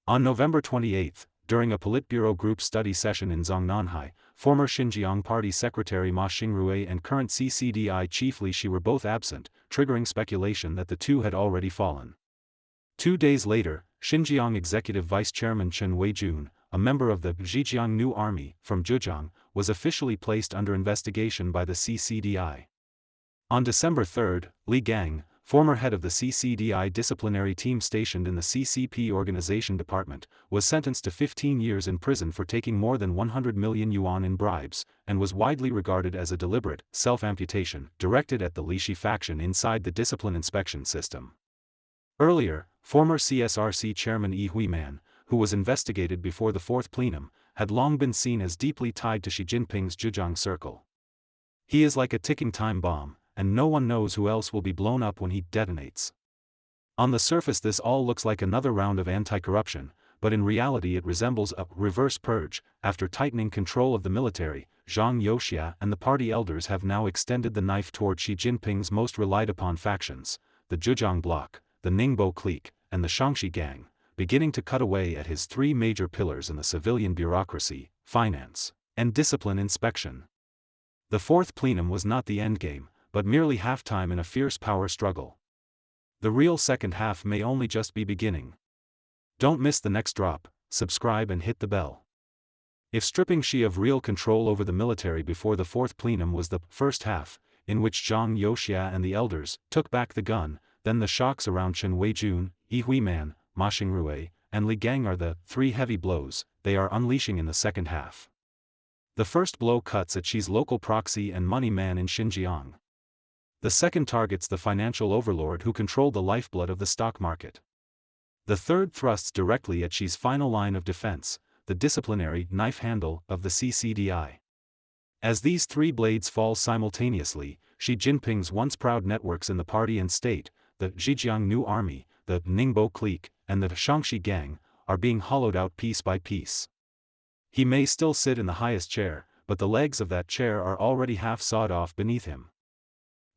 On November 28, during a Politburo group study session in Zhongnanhai, former Xinjiang Party Secretary Ma Xingrui and current CCDI chief Li Shi were both absent, triggering speculation that the two had already fallen. 2 days later, Xinjiang Executive Vice Chairman Chen Weijun, a member of the Zhejiang New Army from Zhejiang, was officially placed under investigation by the CCDI. On December 3, Li Gang, former head of the CCDI disciplinary team stationed in the CCP Organization Department, was sentenced to 15 years in prison for taking more than 100 million yuan in bribes, and was widely regarded as a deliberate self-amputation directed at the Li Shi faction inside the discipline inspection system. Earlier, former CSRC chairman Huiman, who was investigated before the fourth plenum, had long been seen as deeply tied to Xi Jinping's Zhejiang circle. He is like a ticking time bomb, and no one knows who else will be blown up when he detonates. On the surface this all looks like another round of anti-corruption, but in reality it resembles a reverse purge. After tightening control of the military, Zhang Youxia and the party elders have now extended the knife toward Xi Jinping's most relied upon factions, the Zhejiang bloc, the Ningbo clique, and the Shaanxi gang, beginning to cut away at his three major pillars in the civilian bureaucracy, finance, and discipline inspection. The fourth plenum was not the endgame, but merely halftime in a fierce power struggle. The real second half may only just be beginning. Don't miss the next drop, subscribe and hit the bell. If stripping Xi of real control over the military before the fourth plenum was the first half, in which Zhang Youxia and the elders took back the gun, then the shocks around Chen Weijun, Huiman, Ma Xingrui, and Li Gang are the three heavy blows they are unleashing in the second half. The first blow cuts at Xi's local proxy and money man in Xinjiang. The second targets the financial overlord who controlled the lifeblood of the stock market. The third thrusts directly at Xi's final line of defense, the disciplinary knife handle of the CCDI. As these three blades fall simultaneously, Xi Jinping's once proud networks in the party and state, the Zhejiang New Army, the Ningbo clique, and the Shaanxi gang, are being hollowed out piece by piece. He may still sit in the highest chair, but the legs of that chair are already half sawed off beneath him.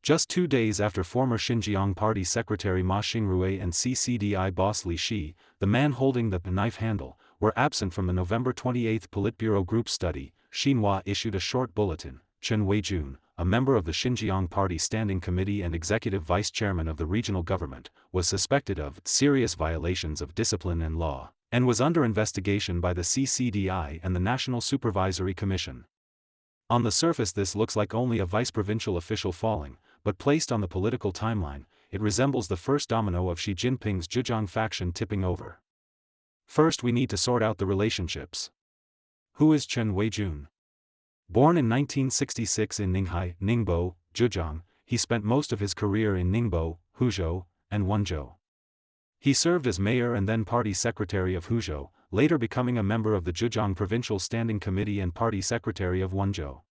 Just 2 days after former Xinjiang Party Secretary Ma Xingrui and CCDI boss Li Shi, the man holding the knife handle, were absent from the November 28 Politburo group study, Xinhua issued a short bulletin. Chen Weijun, a member of the Xinjiang Party Standing Committee and executive vice chairman of the regional government, was suspected of serious violations of discipline and law, and was under investigation by the CCDI and the National Supervisory Commission. On the surface this looks like only a vice-provincial official falling, but placed on the political timeline, it resembles the first domino of Xi Jinping's Zhejiang faction tipping over. First we need to sort out the relationships. Who is Chen Weijun? Born in 1966 in Ninghai, Ningbo, Zhejiang, he spent most of his career in Ningbo, Huzhou, and Wenzhou. He served as mayor and then party secretary of Huzhou, later becoming a member of the Zhejiang Provincial Standing Committee and party secretary of Wenzhou.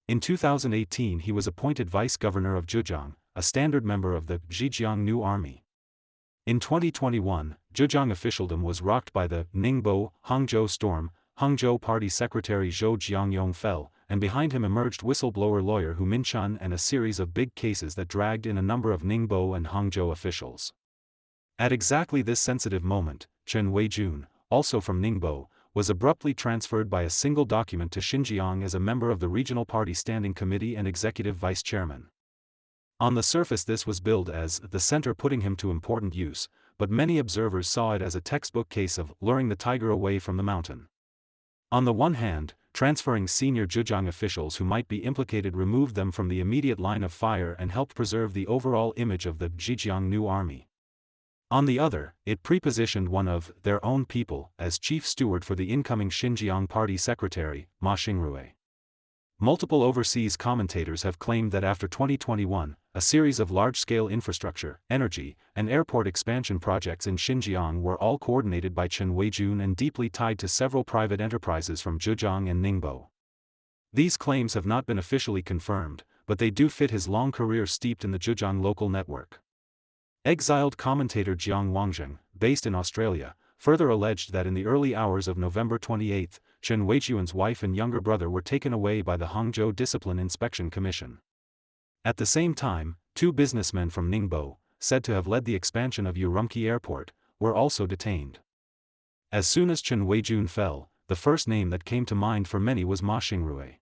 In 2018 he was appointed vice governor of Zhejiang, a standard member of the Zhejiang New Army. In 2021, Zhejiang officialdom was rocked by the Ningbo, Hangzhou storm. Hangzhou Party Secretary Zhou Jiangyong fell, and behind him emerged whistleblower lawyer Huiman Chen and a series of big cases that dragged in a number of Ningbo and Hangzhou officials. At exactly this sensitive moment, Chen Weijun, also from Ningbo, was abruptly transferred by a single document to Xinjiang as a member of the Regional Party Standing Committee and executive vice chairman. On the surface this was billed as the center putting him to important use, but many observers saw it as a textbook case of luring the tiger away from the mountain. On the one hand, transferring senior Zhejiang officials who might be implicated removed them from the immediate line of fire and helped preserve the overall image of the Zhejiang New Army. On the other, it prepositioned one of their own people as chief steward for the incoming Xinjiang Party Secretary, Ma Xingrui. Multiple overseas commentators have claimed that after 2021, a series of large-scale infrastructure, energy, and airport expansion projects in Xinjiang were all coordinated by Chen Weijun and deeply tied to several private enterprises from Zhejiang and Ningbo. These claims have not been officially confirmed, but they do fit his long career steeped in the Zhejiang local network. Exiled commentator Jiang Wangjing, based in Australia, further alleged that in the early hours of November 28, Chen Weijun's wife and younger brother were taken away by the Hangzhou Discipline Inspection Commission. At the same time, 2 businessmen from Ningbo, said to have led the expansion of Urumqi Airport, were also detained. As soon as Chen Weijun fell, the first name that came to mind for many was Ma Xingrui.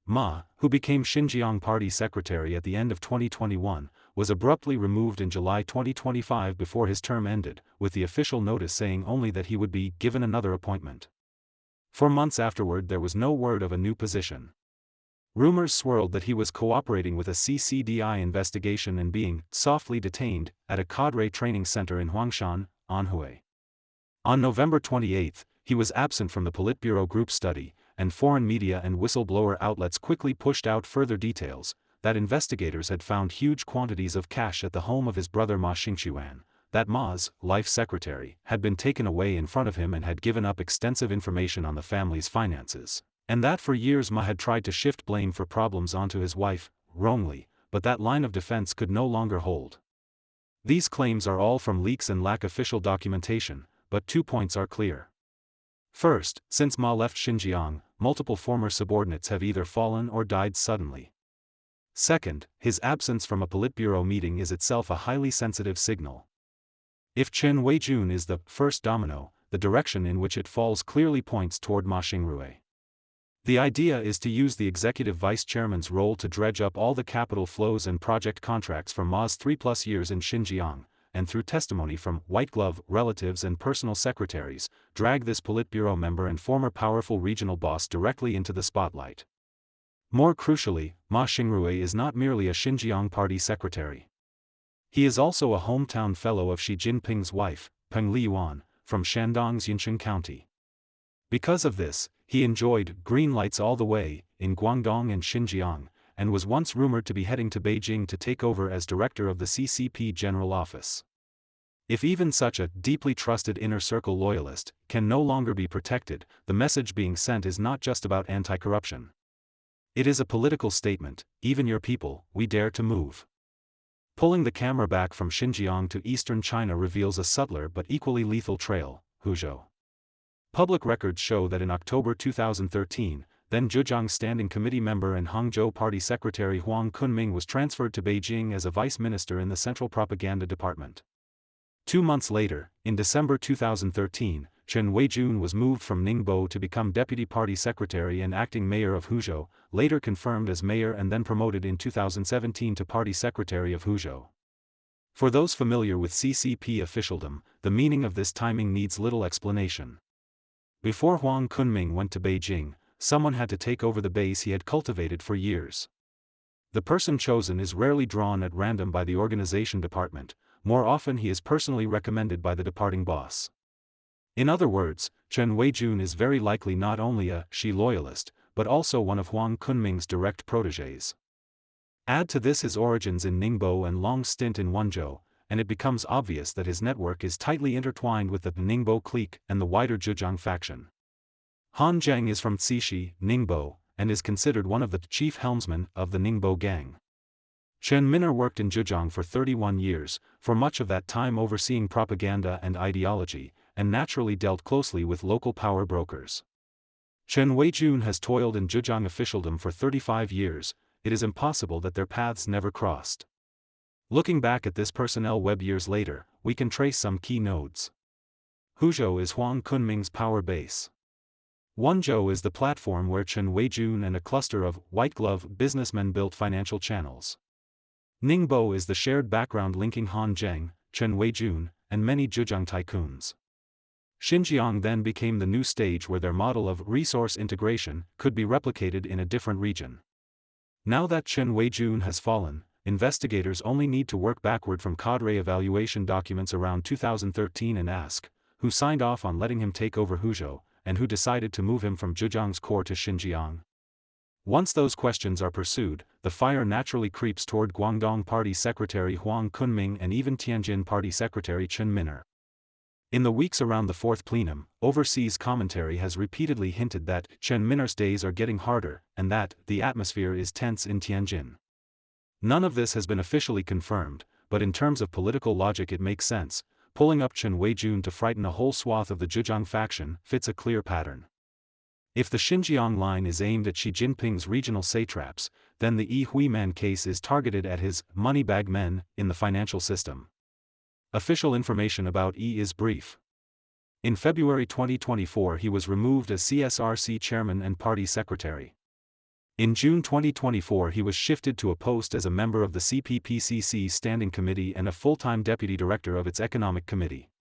Ma, who became Xinjiang Party secretary at the end of 2021, was abruptly removed in July 2025 before his term ended, with the official notice saying only that he would be given another appointment. For months afterward there was no word of a new position. Rumors swirled that he was cooperating with a CCDI investigation and being softly detained at a cadre training center in Huangshan, Anhui. On November 28, he was absent from the Politburo group study, and foreign media and whistleblower outlets quickly pushed out further details, that investigators had found huge quantities of cash at the home of his brother Ma Xingchuan, that Ma's life secretary had been taken away in front of him and had given up extensive information on the family's finances, and that for years Ma had tried to shift blame for problems onto his wife, wrongly, but that line of defense could no longer hold. These claims are all from leaks and lack official documentation, but 2 points are clear. First, since Ma left Xinjiang, multiple former subordinates have either fallen or died suddenly. Second, his absence from a Politburo meeting is itself a highly sensitive signal. If Chen Weijun is the first domino, the direction in which it falls clearly points toward Ma Xingrui. The idea is to use the executive vice chairman's role to dredge up all the capital flows and project contracts from Ma's 3+ years in Xinjiang, and through testimony from white-glove relatives and personal secretaries, drag this Politburo member and former powerful regional boss directly into the spotlight. More crucially, Ma Xingrui is not merely a Xinjiang party secretary. He is also a hometown fellow of Xi Jinping's wife, Peng Liyuan, from Shandong's Yinchuan County. Because of this, he enjoyed green lights all the way in Guangdong and Xinjiang, and was once rumored to be heading to Beijing to take over as director of the CCP General Office. If even such a deeply trusted inner circle loyalist can no longer be protected, the message being sent is not just about anti-corruption. It is a political statement: even your people, we dare to move. Pulling the camera back from Xinjiang to eastern China reveals a subtler but equally lethal trail: Huzhou. Public records show that in October 2013, then Zhejiang Standing Committee member and Hangzhou Party Secretary Huang Kunming was transferred to Beijing as a vice minister in the Central Propaganda Department. 2 months later, in December 2013, Chen Weijun was moved from Ningbo to become deputy party secretary and acting mayor of Huzhou, later confirmed as mayor and then promoted in 2017 to party secretary of Huzhou. For those familiar with CCP officialdom, the meaning of this timing needs little explanation. Before Huang Kunming went to Beijing, someone had to take over the base he had cultivated for years. The person chosen is rarely drawn at random by the organization department, more often he is personally recommended by the departing boss. In other words, Chen Weijun is very likely not only a Xi loyalist, but also one of Huang Kunming's direct protégés. Add to this his origins in Ningbo and long stint in Wenzhou, and it becomes obvious that his network is tightly intertwined with the Ningbo clique and the wider Zhejiang faction. Han Zheng is from Cixi, Ningbo, and is considered one of the chief helmsmen of the Ningbo gang. Chen Min'er worked in Zhejiang for 31 years, for much of that time overseeing propaganda and ideology, and naturally dealt closely with local power brokers. Chen Weijun has toiled in Zhejiang officialdom for 35 years, it is impossible that their paths never crossed. Looking back at this personnel web years later, we can trace some key nodes. Huzhou is Huang Kunming's power base. Wenzhou is the platform where Chen Weijun and a cluster of white-glove businessmen built financial channels. Ningbo is the shared background linking Han Zheng, Chen Weijun, and many Zhejiang tycoons. Xinjiang then became the new stage where their model of resource integration could be replicated in a different region. Now that Chen Weijun has fallen, investigators only need to work backward from cadre evaluation documents around 2013 and ask, who signed off on letting him take over Huzhou, and who decided to move him from Zhejiang's core to Xinjiang? Once those questions are pursued, the fire naturally creeps toward Guangdong Party Secretary Huang Kunming and even Tianjin Party Secretary Chen Min'er. In the weeks around the fourth plenum, overseas commentary has repeatedly hinted that Chen Min'er's days are getting harder, and that the atmosphere is tense in Tianjin. None of this has been officially confirmed, but in terms of political logic it makes sense. Pulling up Chen Weijun to frighten a whole swath of the Zhejiang faction fits a clear pattern. If the Xinjiang line is aimed at Xi Jinping's regional satraps, then the Huiman case is targeted at his moneybag men in the financial system. Official information about is brief. In February 2024 he was removed as CSRC chairman and party secretary. In June 2024 he was shifted to a post as a member of the CPPCC Standing Committee and a full-time deputy director of its Economic Committee.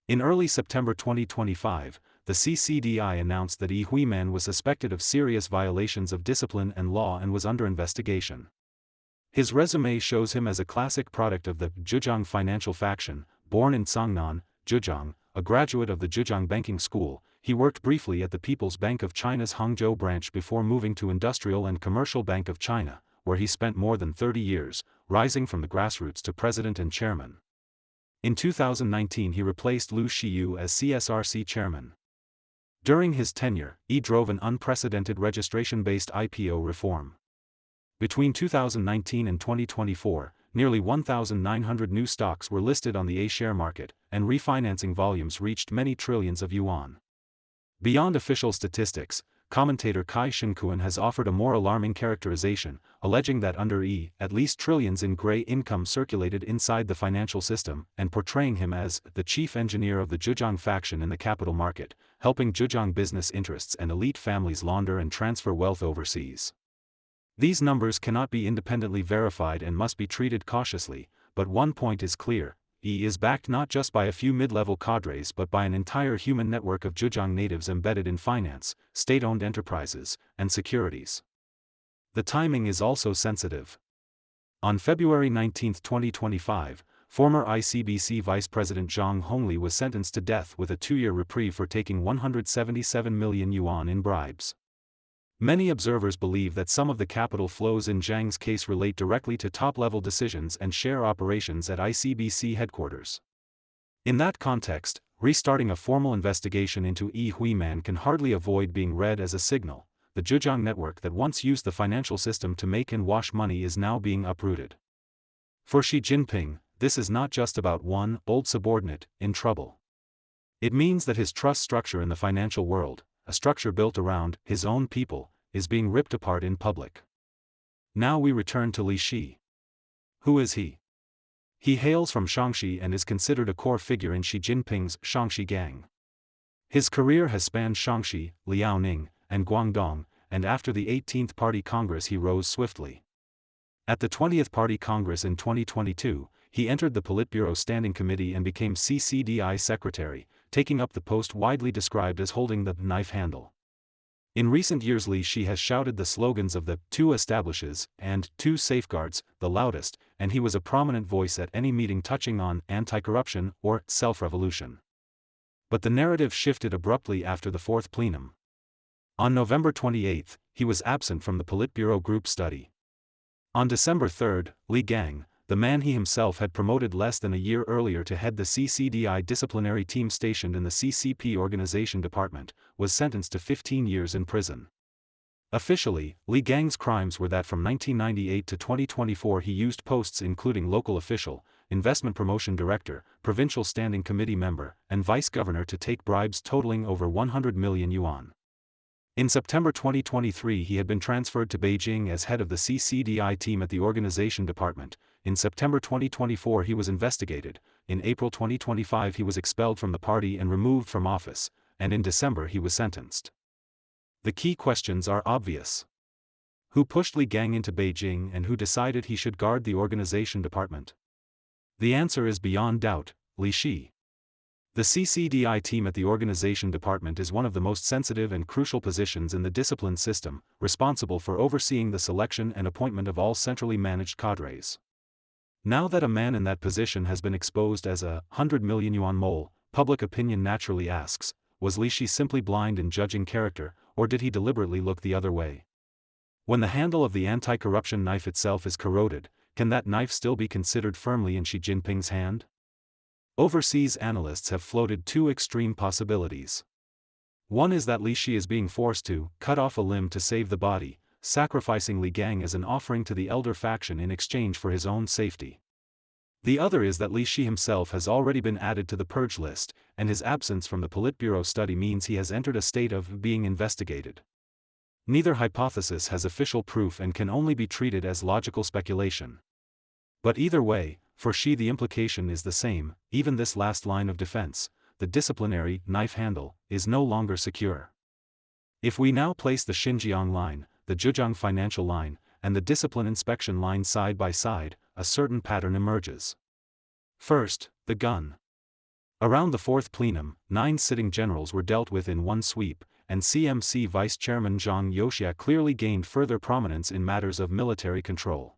In early September 2025, the CCDI announced that Huiman was suspected of serious violations of discipline and law and was under investigation. His resume shows him as a classic product of the Zhejiang financial faction. Born in Cangnan, Zhejiang, a graduate of the Zhejiang Banking School, he worked briefly at the People's Bank of China's Hangzhou branch before moving to Industrial and Commercial Bank of China, where he spent more than 30 years, rising from the grassroots to president and chairman. In 2019 he replaced Liu Xiyu as CSRC chairman. During his tenure, he drove an unprecedented registration-based IPO reform. Between 2019 and 2024, nearly 1,900 new stocks were listed on the A-share market, and refinancing volumes reached many trillions of yuan. Beyond official statistics, commentator Kai Xingrui has offered a more alarming characterization, alleging that under at least trillions in gray income circulated inside the financial system, and portraying him as the chief engineer of the Zhejiang faction in the capital market, helping Zhejiang business interests and elite families launder and transfer wealth overseas. These numbers cannot be independently verified and must be treated cautiously, but one point is clear: he is backed not just by a few mid-level cadres but by an entire human network of Zhejiang natives embedded in finance, state-owned enterprises, and securities. The timing is also sensitive. On February 19, 2025, former ICBC Vice President Zhang Hongli was sentenced to death with a 2-year reprieve for taking 177 million yuan in bribes. Many observers believe that some of the capital flows in Zhang's case relate directly to top-level decisions and share operations at ICBC headquarters. In that context, restarting a formal investigation into Huiman can hardly avoid being read as a signal: the Zhejiang network that once used the financial system to make and wash money is now being uprooted. For Xi Jinping, this is not just about one old subordinate in trouble. It means that his trust structure in the financial world, a structure built around his own people, is being ripped apart in public. Now we return to Li Shi. Who is he? He hails from Shaanxi and is considered a core figure in Xi Jinping's Shaanxi gang. His career has spanned Shaanxi, Liaoning, and Guangdong, and after the 18th Party Congress he rose swiftly. At the 20th Party Congress in 2022, he entered the Politburo Standing Committee and became CCDI secretary, taking up the post widely described as holding the knife handle. In recent years Li Shi has shouted the slogans of the two establishes and two safeguards the loudest, and he was a prominent voice at any meeting touching on anti-corruption or self-revolution. But the narrative shifted abruptly after the fourth plenum. On November 28, he was absent from the Politburo group study. On December 3, Li Gang, the man he himself had promoted less than a year earlier to head the CCDI disciplinary team stationed in the CCP organization department, was sentenced to 15 years in prison. Officially, Li Gang's crimes were that from 1998 to 2024 he used posts including local official, investment promotion director, provincial standing committee member, and vice governor to take bribes totaling over 100 million yuan. In September 2023 he had been transferred to Beijing as head of the CCDI team at the organization department. In September 2024 he was investigated, in April 2025 he was expelled from the party and removed from office, and in December he was sentenced. The key questions are obvious. Who pushed Li Gang into Beijing and who decided he should guard the organization department? The answer is beyond doubt: Li Shi. The CCDI team at the organization department is one of the most sensitive and crucial positions in the discipline system, responsible for overseeing the selection and appointment of all centrally managed cadres. Now that a man in that position has been exposed as a 100 million yuan mole, public opinion naturally asks, was Li Shi simply blind in judging character, or did he deliberately look the other way? When the handle of the anti-corruption knife itself is corroded, can that knife still be considered firmly in Xi Jinping's hand? Overseas analysts have floated two extreme possibilities. One is that Li Shi is being forced to cut off a limb to save the body, sacrificing Li Gang as an offering to the elder faction in exchange for his own safety. The other is that Li Shi himself has already been added to the purge list, and his absence from the Politburo study means he has entered a state of being investigated. Neither hypothesis has official proof and can only be treated as logical speculation. But either way, for Xi the implication is the same: even this last line of defense, the disciplinary knife handle is no longer secure. If we now place the Xinjiang line, the Zhejiang financial line, and the discipline inspection line side by side, a certain pattern emerges. First, the gun. Around the fourth plenum, 9 sitting generals were dealt with in one sweep, and CMC Vice Chairman Zhang Youxia clearly gained further prominence in matters of military control.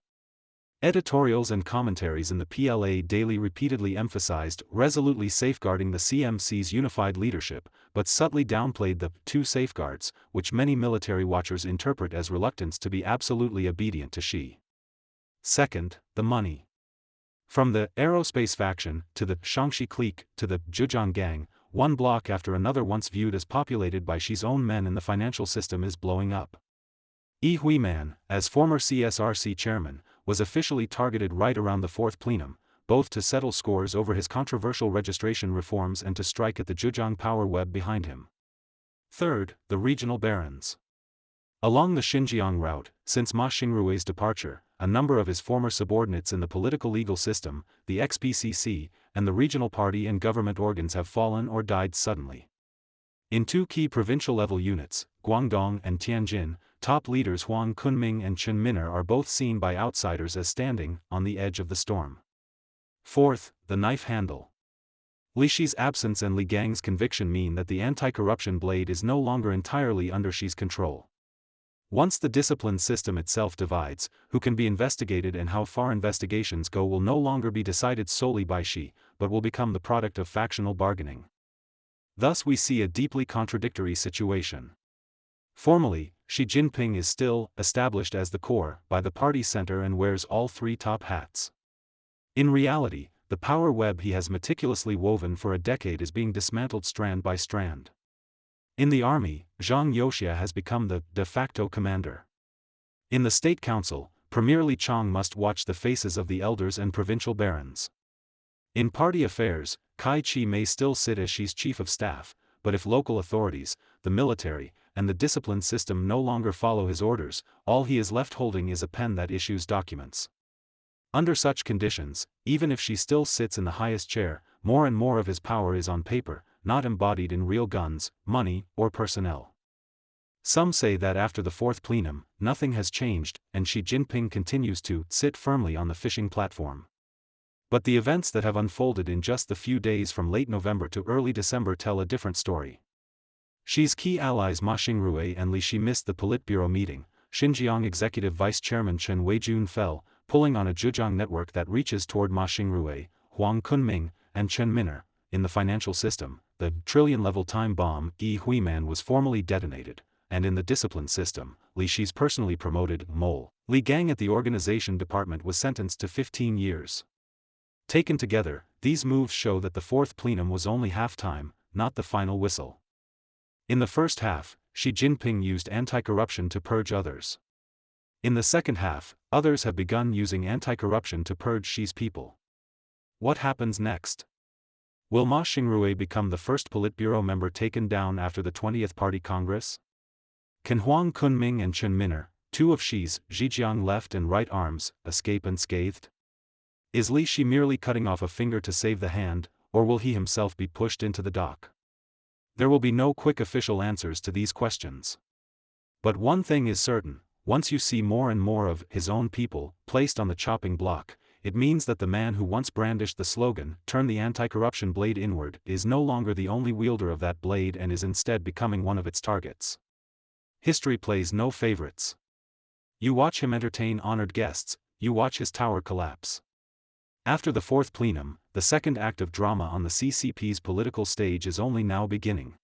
Editorials and commentaries in the PLA Daily repeatedly emphasized resolutely safeguarding the CMC's unified leadership, but subtly downplayed the 2 safeguards, which many military watchers interpret as reluctance to be absolutely obedient to Xi. Second, the money. From the aerospace faction, to the Shangxi clique, to the Zhejiang gang, one block after another once viewed as populated by Xi's own men in the financial system is blowing up. Huiman, as former CSRC chairman, was officially targeted right around the fourth plenum, both to settle scores over his controversial registration reforms and to strike at the Zhejiang power web behind him. Third, the regional barons. Along the Xinjiang route, since Ma Xingrui's departure, a number of his former subordinates in the political legal system, the XPCC, and the regional party and government organs have fallen or died suddenly. In 2 key provincial-level units, Guangdong and Tianjin, top leaders Huang Kunming and Chen are both seen by outsiders as standing on the edge of the storm. Fourth, the knife handle. Li Shi's absence and Li Gang's conviction mean that the anti-corruption blade is no longer entirely under Xi's control. Once the discipline system itself divides, who can be investigated and how far investigations go will no longer be decided solely by Xi, but will become the product of factional bargaining. Thus we see a deeply contradictory situation. Formally, Xi Jinping is still established as the core by the party center and wears all 3 top hats. In reality, the power web he has meticulously woven for a decade is being dismantled strand by strand. In the army, Zhang Youxia has become the de facto commander. In the State Council, Premier Li Chang must watch the faces of the elders and provincial barons. In party affairs, Kai Chi may still sit as Xi's chief of staff, but if local authorities, the military, and the discipline system no longer follow his orders, all he is left holding is a pen that issues documents. Under such conditions, even if Xi still sits in the highest chair, more and more of his power is on paper, not embodied in real guns, money, or personnel. Some say that after the fourth plenum, nothing has changed, and Xi Jinping continues to sit firmly on the fishing platform. But the events that have unfolded in just the few days from late November to early December tell a different story. Xi's key allies Ma Xingrui and Li Shi missed the Politburo meeting. Xinjiang Executive Vice Chairman Chen Weijun fell, pulling on a Zhejiang network that reaches toward Ma Xingrui, Huang Kunming, and Chen in the financial system. The trillion-level time bomb, Huiman, was formally detonated, and in the discipline system, Li Shi's personally promoted mole, Li Gang at the organization department was sentenced to 15 years. Taken together, these moves show that the fourth plenum was only half-time, not the final whistle. In the first half, Xi Jinping used anti-corruption to purge others. In the second half, others have begun using anti-corruption to purge Xi's people. What happens next? Will Ma Xingrui become the first Politburo member taken down after the 20th Party Congress? Can Huang Kunming and Chen 2 of Xi's Zhejiang left and right arms, escape unscathed? Is Li Shi merely cutting off a finger to save the hand, or will he himself be pushed into the dock? There will be no quick official answers to these questions. But one thing is certain, once you see more and more of his own people placed on the chopping block, it means that the man who once brandished the slogan, "Turn the anti-corruption blade inward," is no longer the only wielder of that blade and is instead becoming one of its targets. History plays no favorites. You watch him entertain honored guests, you watch his tower collapse. After the fourth plenum, the second act of drama on the CCP's political stage is only now beginning.